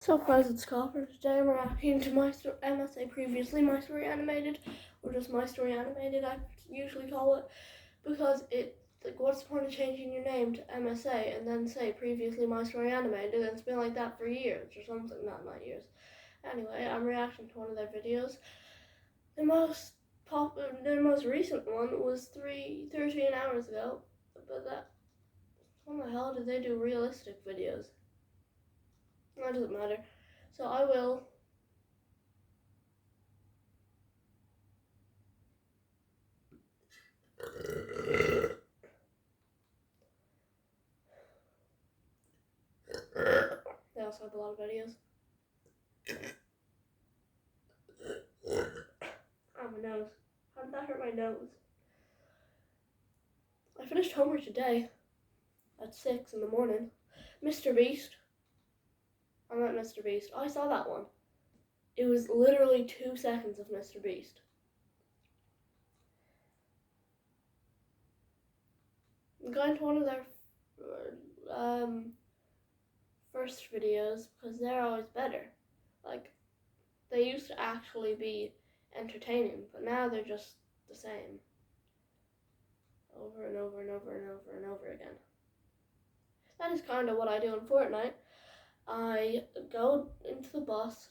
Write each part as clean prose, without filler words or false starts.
So guys, it's Copper. Today I'm reacting to My Story MSA, previously My Story Animated, or just My Story Animated I usually call it, because what's the point of changing your name to MSA and then say previously My Story Animated, and it's been like that for years or something, not years. Anyway, I'm reacting to one of their videos. The most recent one was 13 hours ago, but when the hell did they do realistic videos? That doesn't matter. So I will They also have a lot of videos. Oh, my nose. How did that hurt my nose? I finished homework today at 6 in the morning. Mr. Beast. I'm at Mr. Beast. Oh, I saw that one. It was literally 2 seconds of Mr. Beast. I'm going to one of their first videos because they're always better. Like, they used to actually be entertaining, but now they're just the same. Over and over and over and over and over again. That is kind of what I do in Fortnite. I go into the bus,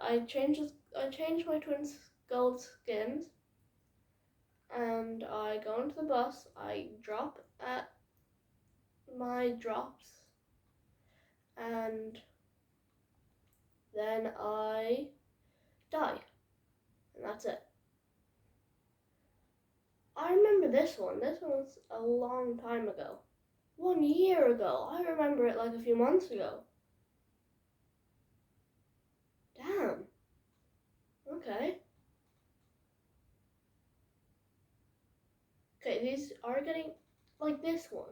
I change my twins' gold skins, and I go into the bus, I drop at my drops, and then I die, and that's it. I remember this one was a long time ago. 1 year ago. I remember it like a few months ago. Damn. Okay. Okay, these are getting like this one.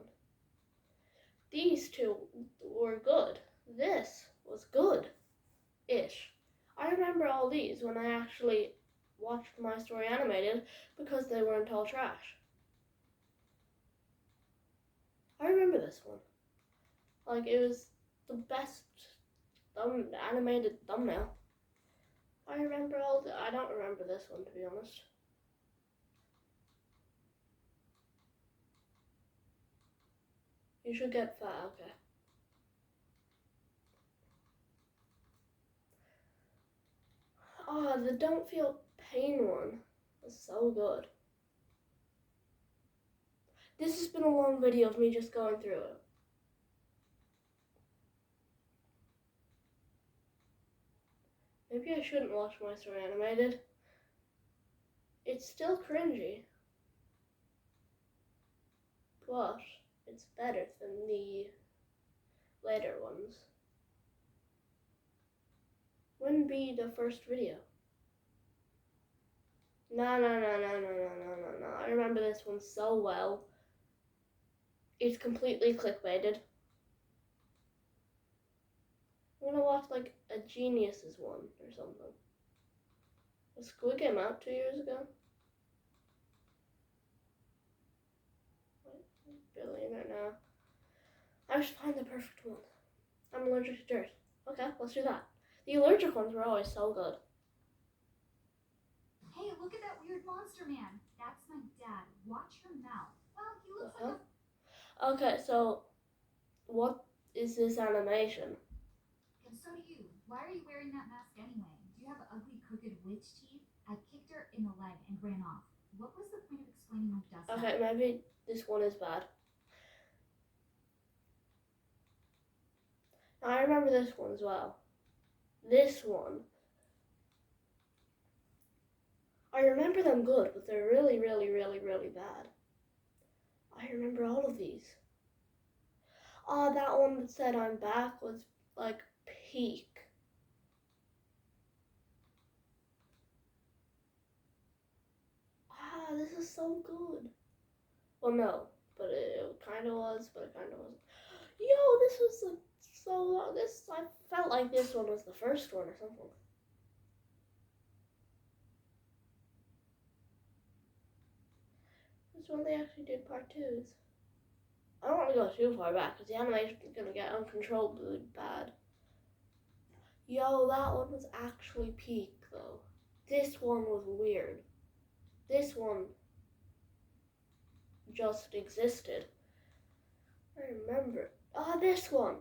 These two were good. This was good-ish. I remember all these when I actually watched My Story Animated because they weren't all trash. I remember this one. Like, it was the best animated thumbnail. I remember I don't remember this one, to be honest. You should get fat, okay. Oh, the Don't Feel Pain one was so good. This has been a long video of me just going through it. Maybe I shouldn't watch My Story Animated. It's still cringy, but it's better than the later ones. Wouldn't be the first video. No. I remember this one so well. It's completely clickbaited. I'm gonna watch like a Geniuses one or something. Was Squid Game out 2 years ago? Billionaire now. I should find the perfect one. I'm allergic to dirt. Okay, let's do that. The allergic ones were always so good. Hey, look at that weird monster man. That's my dad. Watch your mouth. Well, he looks like a... Okay, so what is this animation? And so do you. Why are you wearing that mask anyway? Do you have ugly, crooked witch teeth? I kicked her in the leg and ran off. What was the point of explaining who does that? Okay, maybe this one is bad. I remember this one as well. This one. I remember them good, but they're really bad. I remember all of these. Oh, that one that said I'm back was like peak. Ah, this is so good. Well, no, but it kind of was, but it kind of wasn't. Yo, this was so long. I felt like this one was the first one or something. This one they actually did part 2s. I don't want to go too far back because the animation is going to get uncontrollably bad. Yo, that one was actually peak though. This one was weird. This one just existed. I remember. This one.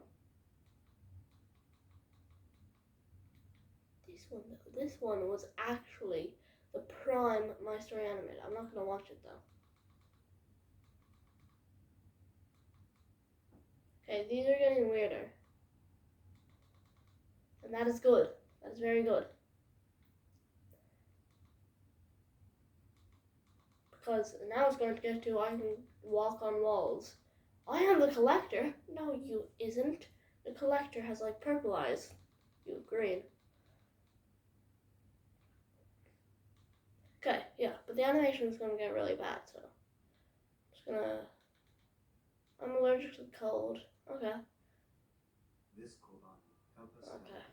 This one was actually the prime My Story animated. I'm not gonna watch it though. Okay, these are getting weirder. And that is good. That is very good. Because now it's going to get to I can walk on walls. I am the collector. No, you isn't. The collector has like purple eyes. You have green. Okay, yeah, but the animation is going to get really bad, so I'm just gonna. I'm allergic to the cold. Okay. This cold on you. Help us Okay.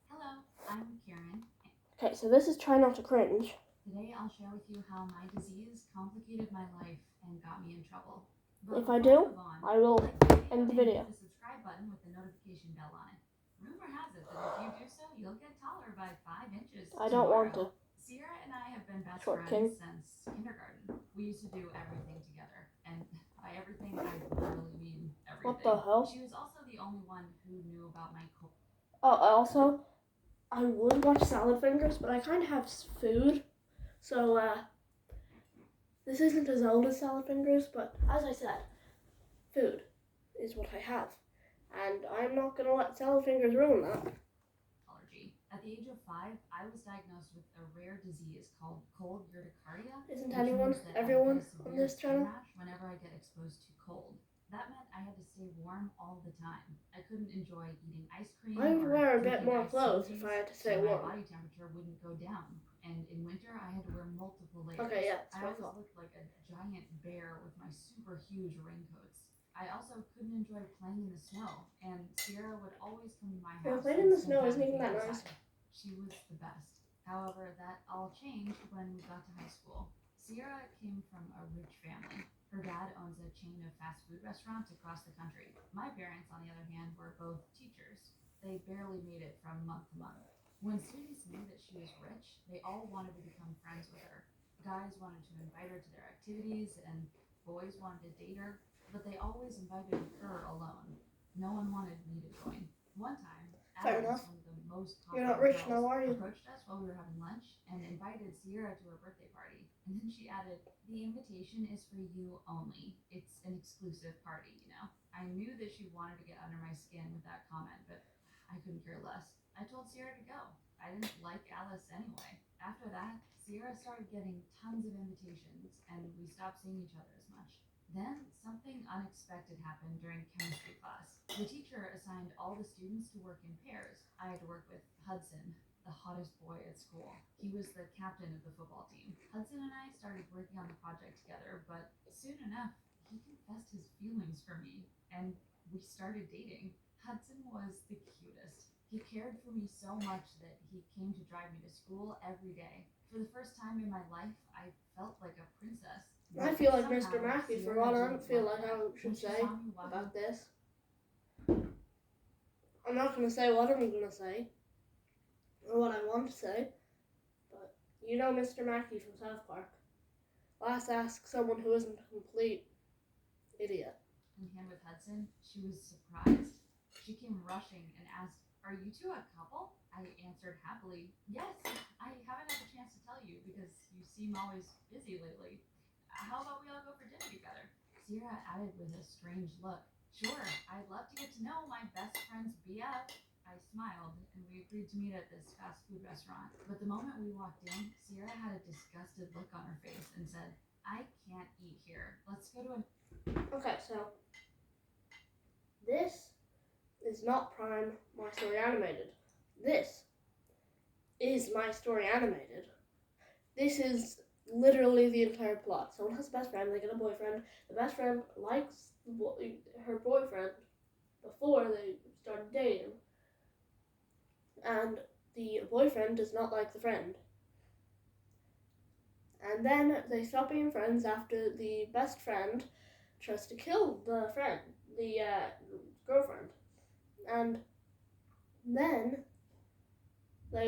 Hello, I'm Karen. Okay, so this is Try Not to Cringe. Today I'll share with you how my disease complicated my life and got me in trouble. If I do, I will end the video. Hit the subscribe button with the notification bell on it. Rumor has it that if you do so, you'll get taller by 5 inches. I don't want to. Sierra and I have been best Short friends king. since kindergarten. We used to do everything together, and by everything I literally mean everything. What the hell? She was also the only one who knew about my Also, I would watch Salad Fingers, but I kind of have food, so this isn't as old as Salad Fingers, but as I said, food is what I have, and I'm not gonna let Salad Fingers ruin that. allergy. At the age of 5, I was diagnosed with a rare disease called cold urticaria. Isn't which anyone, means that I everyone get a on severe this skin channel? rash whenever I get exposed to cold. That meant I had to stay warm all the time. I couldn't enjoy eating ice cream. I would or wear a bit drinking more iced clothes if smoothies, I had to stay so warm. my body temperature wouldn't go down. And in winter, I had to wear multiple layers. Okay, yeah, it's I my always fault. looked like a giant bear with my super huge raincoats. I also couldn't enjoy playing in the snow, and Sierra would always come to my house. Yeah, playing in and the snow spend isn't time even with me that nice. outside. She was the best. However, that all changed when we got to high school. Sierra came from a rich family. Her dad owns a chain of fast food restaurants across the country. My parents, on the other hand, were both teachers. They barely made it from month to month. When students knew that she was rich, they all wanted to become friends with her. Guys wanted to invite her to their activities, and boys wanted to date her, but they always invited her alone. No one wanted me to join. One time, Fair Alice, enough. one of the most You're popular not rich girls, now, are you? approached us while we were having lunch and invited Sierra to her birthday party. And then she added, "The invitation is for you only. It's an exclusive party, you know." I knew that she wanted to get under my skin with that comment, but I couldn't care less. I told Sierra to go. I didn't like Alice anyway. After that, Sierra started getting tons of invitations, and we stopped seeing each other as much. Then something unexpected happened during chemistry class. The teacher assigned all the students to work in pairs. I had to work with Hudson, the hottest boy at school. He was the captain of the football team. Hudson and I started working on the project together, but soon enough, he confessed his feelings for me, and we started dating. Hudson was the cutest. He cared for me so much that he came to drive me to school every day. For the first time in my life, I felt like a princess. I feel like Mr. Mackey for what I don't feel like I should say about this. I'm not going to say what I'm going to say, or what I want to say, but you know Mr. Mackey from South Park. Let's ask someone who isn't a complete idiot. In hand with Hudson, she was surprised. She came rushing and asked, "Are you two a couple?" I answered happily, "Yes, I haven't had a chance to tell you because you seem always busy lately. How about we all go for dinner together?" Sierra added with a strange look, "Sure, I'd love to get to know my best friend's BF." I smiled, and we agreed to meet at this fast food restaurant. But the moment we walked in, Sierra had a disgusted look on her face and said, "I can't eat here. Let's go to a..." Okay, so this is not Prime My Story Animated. This is My Story Animated. This is literally the entire plot. Someone has a best friend, they get a boyfriend. The best friend likes her boyfriend before they started dating. And the boyfriend does not like the friend. And then they stop being friends after the best friend tries to kill the girlfriend.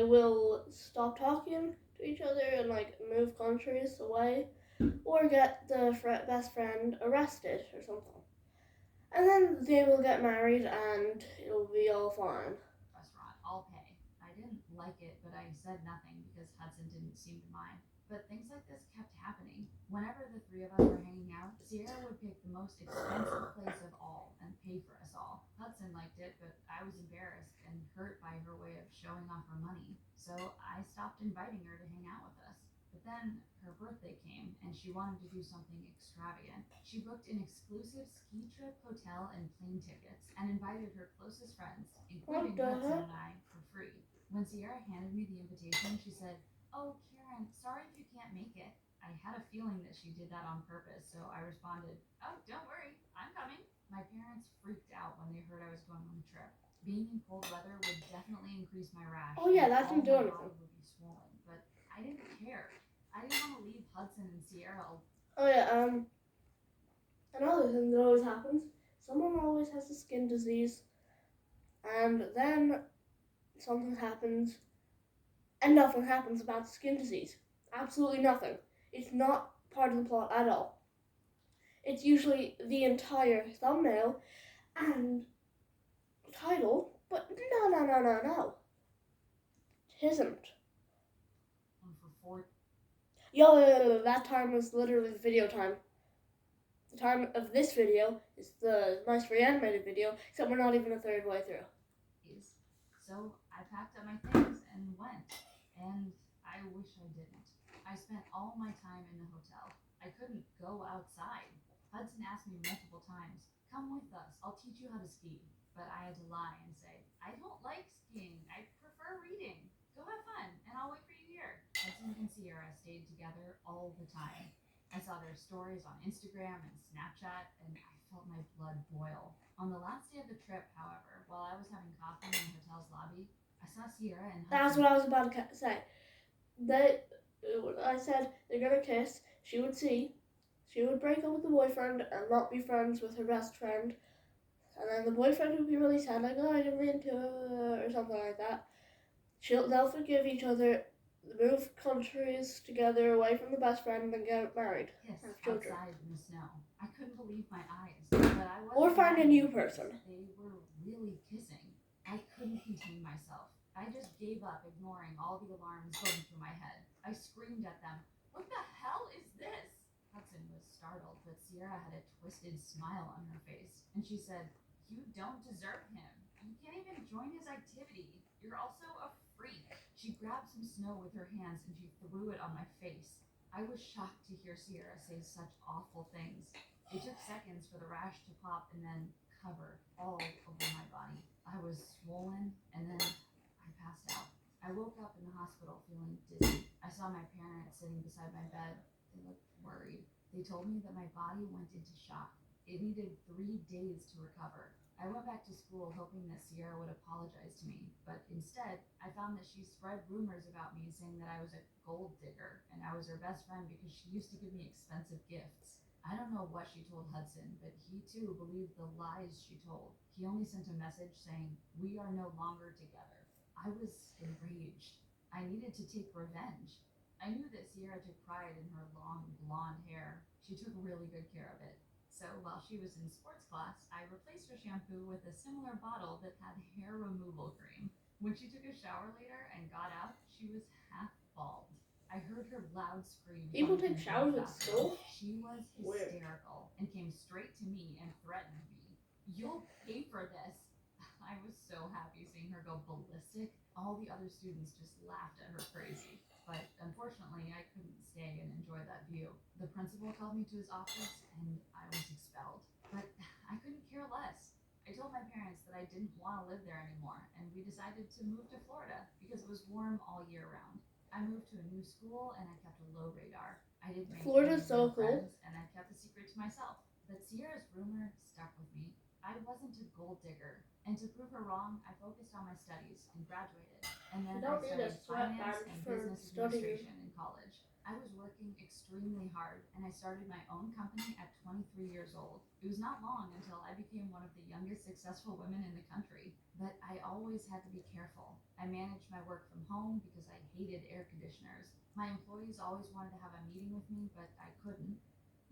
will stop talking to each other and like move countries away, or get the best friend arrested or something. And then they will get married and it'll be all fine. Restaurant, I'll pay. I didn't like it, but I said nothing because Hudson didn't seem to mind. But things like this kept happening. Whenever the three of us were hanging out, Sierra would pick the most expensive place of all and pay for us all. Hudson liked it, but I was embarrassed and hurt by her way of showing off her money. So I stopped inviting her to hang out with us. But then her birthday came and she wanted to do something extravagant. She booked an exclusive ski trip, hotel, and plane tickets and invited her closest friends, including Hudson and I, for free. When Sierra handed me the invitation, she said, "Oh, Karen, sorry if you can't make it." I had a feeling that she did that on purpose, so I responded, "Oh, don't worry, I'm coming." My parents freaked out when they heard I was going on the trip. Being in cold weather would definitely increase my rash. Oh yeah, and that all didn't do my anything. body would be swollen, but I didn't care. I didn't want to leave Hudson and Sierra. Oh yeah, another thing that always happens, someone always has a skin disease, and then something happens, and nothing happens about the skin disease. Absolutely nothing. It's not part of the plot at all. It's usually the entire thumbnail and title, but no. It isn't. And for 4 Yo, that time was literally the video time. The time of this video is the nice reanimated video, except we're not even a third way through. days. So I packed up my things and went. And I wish I didn't. I spent all my time in the hotel. I couldn't go outside. Hudson asked me multiple times, "Come with us, I'll teach you how to ski." But I had to lie and say, "I don't like skiing. I prefer reading. Go have fun, and I'll wait for you here." Hudson and Sierra stayed together all the time. I saw their stories on Instagram and Snapchat, and I felt my blood boil. On the last day of the trip, however, while I was having coffee in the hotel's lobby, I saw Sierra and Hudson. That's what I was about to say. I said they're gonna kiss. She would see. She would break up with the boyfriend and not be friends with her best friend. And then the boyfriend would be really sad, like, "Oh, I didn't mean to," or something like that. They'll forgive each other, move countries together away from the best friend, and get married. Kiss Have children. outside in the snow. I couldn't believe my eyes, but I wasn't. Or find a mad new because person. They were really kissing. I couldn't contain myself. I just gave up, ignoring all the alarms going through my head. I screamed at them, "What the hell is this?" Hudson was startled, but Sierra had a twisted smile on her face, and she said, "You don't deserve him. You can't even join his activity. You're also a freak." She grabbed some snow with her hands and she threw it on my face. I was shocked to hear Sierra say such awful things. It took seconds for the rash to pop and then cover all over my body. I was swollen and then I passed out. I woke up in the hospital feeling dizzy. I saw my parents sitting beside my bed. They looked worried. They told me that my body went into shock. It needed 3 days to recover. I went back to school hoping that Sierra would apologize to me, but instead, I found that she spread rumors about me saying that I was a gold digger and I was her best friend because she used to give me expensive gifts. I don't know what she told Hudson, but he too believed the lies she told. He only sent a message saying, "We are no longer together." I was enraged. I needed to take revenge. I knew that Sierra took pride in her long blonde hair. She took really good care of it. So while she was in sports class, I replaced her shampoo with a similar bottle that had hair removal cream. When she took a shower later and got out, she was half bald. I heard her loud scream. People take showers at school? She was hysterical and came straight to me and threatened me. "You'll pay for this." I was so happy seeing her go ballistic. All the other students just laughed at her crazy. But unfortunately, I couldn't stay and enjoy that view. The principal called me to his office and I was expelled. But I couldn't care less. I told my parents that I didn't want to live there anymore, and we decided to move to Florida because it was warm all year round. I moved to a new school and I kept a low radar. I didn't make Florida's any so real cool. friends, and I kept the secret to myself. But Sierra's rumor stuck with me. I wasn't a gold digger, and to prove her wrong, I focused on my studies and graduated. And then You I don't need a studied finance sweatband and for business studying. administration in college. I was working extremely hard, and I started my own company at 23 years old. It was not long until I became one of the youngest successful women in the country. But I always always had to be careful. I managed my work from home because I hated air conditioners. My employees always wanted to have a meeting with me, but I couldn't.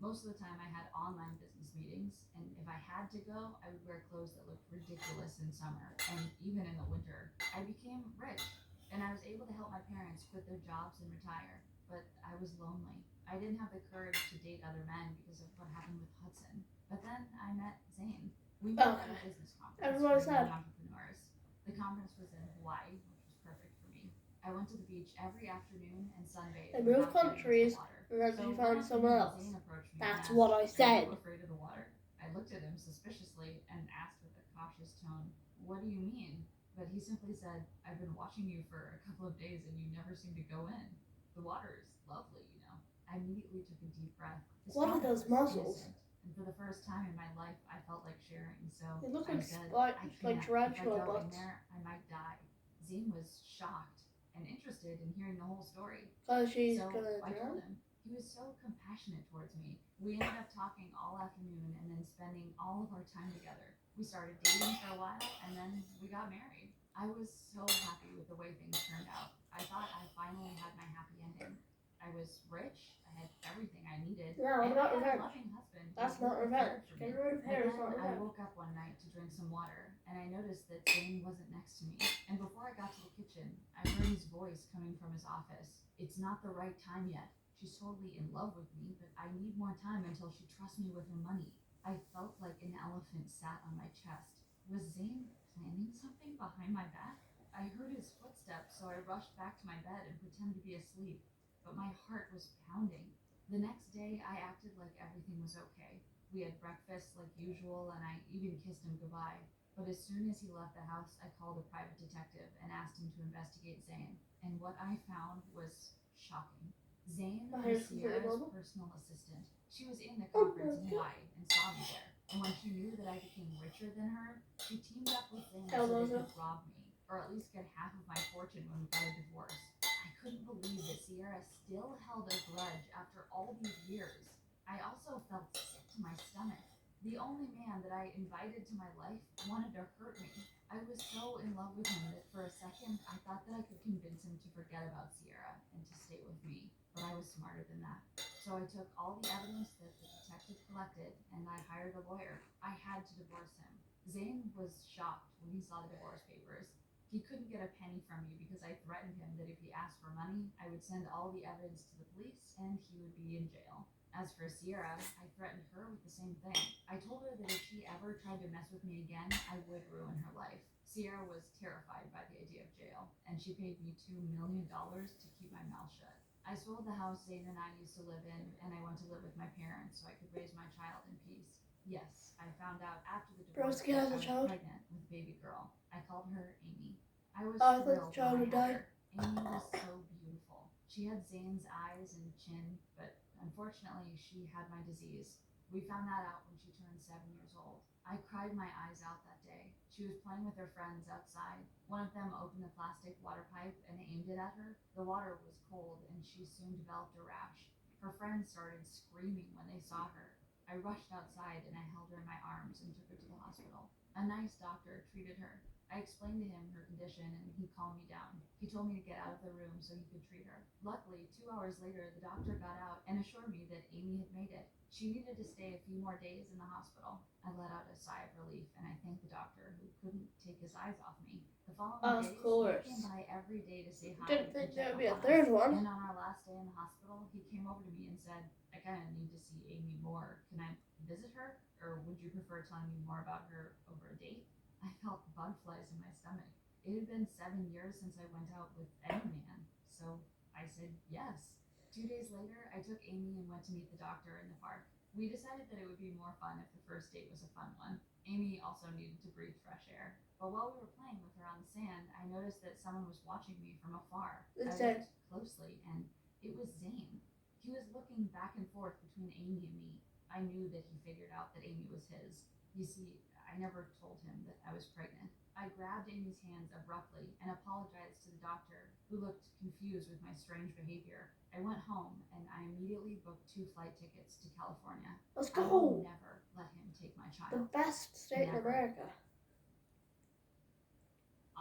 Most of the time I had online business meetings, and if I had to go, I would wear clothes that looked ridiculous in summer, and even in the winter. I became rich, and I was able to help my parents quit their jobs and retire, but I was lonely. I didn't have the courage to date other men because of what happened with Hudson. But then I met Zane. We met at a Okay. business conference Everyone for said. young entrepreneurs. The conference was in Hawaii, which was perfect for me. I went to the beach every afternoon and sunbathed. They moved without getting into the countries, water. and then So she one found someone afternoon, else. Zane approached me That's and what asked, I "Are said. you afraid of the water?" I looked at him suspiciously and asked with a cautious tone, "What do you mean?" But he simply said, "I've been watching you for a couple of days and you never seem to go in. The water is lovely, you know." I immediately took a deep breath. His What are tone those was muscles? innocent, and for the first time in my life, I felt like sharing. So They look I like said, spikes, "I like can't. If I tarantula go in butts. there, I might die." Zane was shocked and interested in hearing the whole story. Cause she's So gonna I told drown. him. He was so compassionate towards me. We ended up talking all afternoon and then spending all of our time together. We started dating for a while and then we got married. I was so happy with the way things turned out. I thought I finally had my happy ending. I was rich, I had everything I needed, Yeah, what and about I had a revenge? loving husband who That's not really cared revenge. for me. Getting rid of But hair is then not I revenge. woke up one night to drink some water, and I noticed that Zane wasn't next to me. And before I got to the kitchen, I heard his voice coming from his office. "It's not the right time yet. She's totally in love with me, but I need more time until she trusts me with her money." I felt like an elephant sat on my chest. Was Zane planning something behind my back? I heard his footsteps, so I rushed back to my bed and pretended to be asleep, but my heart was pounding. The next day, I acted like everything was okay. We had breakfast like usual, and I even kissed him goodbye. But as soon as he left the house, I called a private detective and asked him to investigate Zane. And what I found was shocking. Zane My was hair's completely Sierra's normal. personal assistant. She was in the Oh, conference in okay. Hawaii and saw me there. And when she knew that I became richer than her, she teamed up with Zane so Elbows they up. could rob me, or at least get half of my fortune when we got a divorce. I couldn't believe that Sierra still held a grudge after all these years. I also felt sick to my stomach. The only man that I invited to my life wanted to hurt me. I was so in love with him that for a second I thought that I could convince him to forget about Sierra and to stay with me, but I was smarter than that. So I took all the evidence that the detective collected and I hired a lawyer. I had to divorce him. Zane was shocked when he saw the divorce papers. He couldn't get a penny from me because I threatened him that if he asked for money, I would send all the evidence to the police and he would be in jail. As for Sierra, I threatened her with the same thing. I told her that if she ever tried to mess with me again, I would ruin her life. Sierra was terrified by the idea of jail, and she paid me $2 million to keep my mouth shut. I sold the house Zane and I used to live in, and I went to live with my parents so I could raise my child in peace. Yes, I found out after the divorce Broski has that a I was child. pregnant with a baby girl. I called her Amy. I was I thought the thrilled child when would I die. had her. Amy was so beautiful. She had Zane's eyes and chin, but unfortunately, she had my disease. We found that out when she turned 7 years old. I cried my eyes out that day. She was playing with her friends outside. One of them opened the plastic water pipe and aimed it at her. The water was cold, and she soon developed a rash. Her friends started screaming when they saw her. I rushed outside and I held her in my arms and took her to the hospital. A nice doctor treated her. I explained to him her condition and he calmed me down. He told me to get out of the room so he could treat her. Luckily, 2 hours later, the doctor got out and assured me that Amy had made it. She needed to stay a few more days in the hospital. I let out a sigh of relief and I thanked the doctor who couldn't take his eyes off me. The following Of days, course. he came by every day to say hi Didn't and think check there up would be a on third us. one. And on our last day in the hospital, he came over to me and said, "I kind of need to see Amy more. Can I visit her? Or would you prefer telling me more about her over a date?" I felt butterflies in my stomach. It had been 7 years since I went out with any man, so I said yes. 2 days later, I took Amy and went to meet the doctor in the park. We decided that it would be more fun if the first date was a fun one. Amy also needed to breathe fresh air. But while we were playing with her on the sand, I noticed that someone was watching me from afar. It's I Zane. looked closely, and it was Zane. He was looking back and forth between Amy and me. I knew that he figured out that Amy was his. You see, I never told him that I was pregnant. I grabbed Amy's hands abruptly and apologized to the doctor, who looked confused with my strange behavior. I went home and I immediately booked 2 flight tickets to California. Let's I will go. never let him take my The child. best state in Never. America.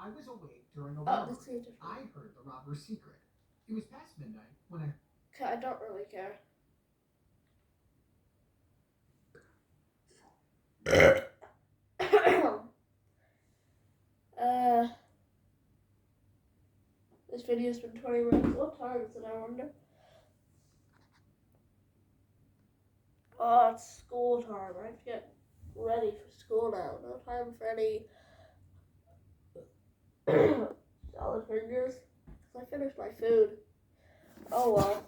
I was awake during a Oh, robbery. this is different. I heard the robber's secret. It was past midnight when I... Okay, I don't really care. This video's been 20 minutes. What time is it, I wonder? Oh, it's school time. I have to get ready for school now. No time for any salad fingers. Because I finished my food. Oh well.